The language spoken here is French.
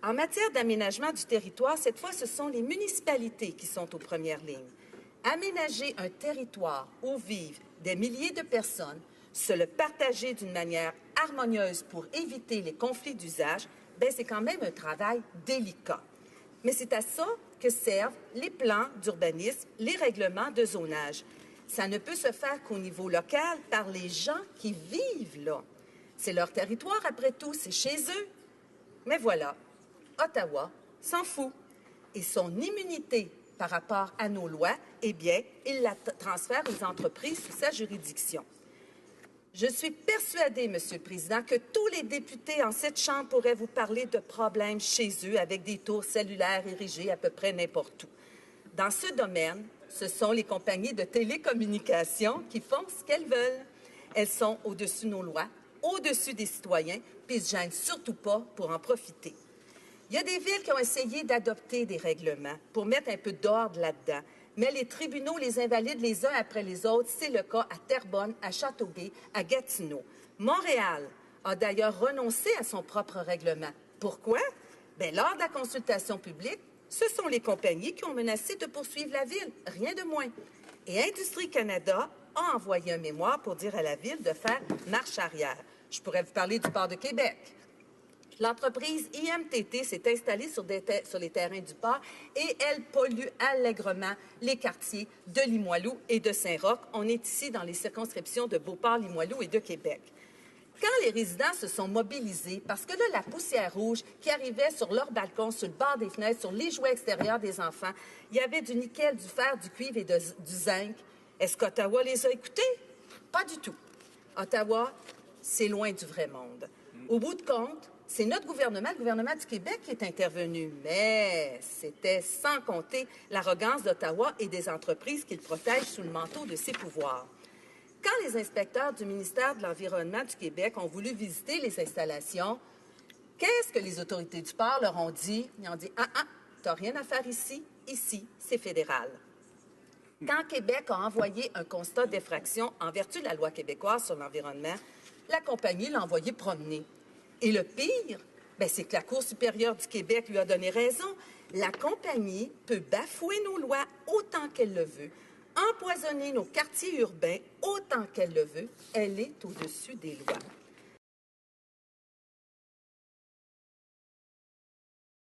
En matière d'aménagement du territoire, cette fois, ce sont les municipalités qui sont aux premières lignes. Aménager un territoire où vivent des milliers de personnes, se le partager d'une manière harmonieuse pour éviter les conflits d'usage, c'est quand même un travail délicat. Mais c'est à ça que servent les plans d'urbanisme, les règlements de zonage. Ça ne peut se faire qu'au niveau local par les gens qui vivent là. C'est leur territoire, après tout, c'est chez eux. Mais voilà, Ottawa s'en fout. Et son immunité par rapport à nos lois, il la transfère aux entreprises sous sa juridiction. Je suis persuadée, Monsieur le Président, que tous les députés en cette Chambre pourraient vous parler de problèmes chez eux avec des tours cellulaires érigées à peu près n'importe où. Dans ce domaine, ce sont les compagnies de télécommunications qui font ce qu'elles veulent. Elles sont au-dessus de nos lois, au-dessus des citoyens, puis ils ne se gênent surtout pas pour en profiter. Il y a des villes qui ont essayé d'adopter des règlements pour mettre un peu d'ordre là-dedans, mais les tribunaux les invalident les uns après les autres. C'est le cas à Terrebonne, à Châteauguay, à Gatineau. Montréal a d'ailleurs renoncé à son propre règlement. Pourquoi? Lors de la consultation publique, ce sont les compagnies qui ont menacé de poursuivre la ville, rien de moins. Et Industrie Canada a envoyé un mémoire pour dire à la ville de faire marche arrière. Je pourrais vous parler du port de Québec. L'entreprise IMTT s'est installée sur les terrains du port et elle pollue allègrement les quartiers de Limoilou et de Saint-Roch. On est ici dans les circonscriptions de Beauport, Limoilou et de Québec. Quand les résidents se sont mobilisés, parce que là, la poussière rouge qui arrivait sur leur balcon, sur le bord des fenêtres, sur les jouets extérieurs des enfants, il y avait du nickel, du fer, du cuivre et du zinc. Est-ce qu'Ottawa les a écoutés? Pas du tout. Ottawa, c'est loin du vrai monde. Au bout de compte, c'est notre gouvernement, le gouvernement du Québec, qui est intervenu. Mais c'était sans compter l'arrogance d'Ottawa et des entreprises qu'il protège sous le manteau de ses pouvoirs. Quand les inspecteurs du ministère de l'Environnement du Québec ont voulu visiter les installations, qu'est-ce que les autorités du port leur ont dit? Ils ont dit « t'as rien à faire ici, c'est fédéral ». Quand Québec a envoyé un constat d'effraction en vertu de la loi québécoise sur l'environnement, la compagnie l'a envoyé promener. Et le pire, c'est que la Cour supérieure du Québec lui a donné raison. La compagnie peut bafouer nos lois autant qu'elle le veut, empoisonner nos quartiers urbains autant qu'elle le veut. Elle est au-dessus des lois.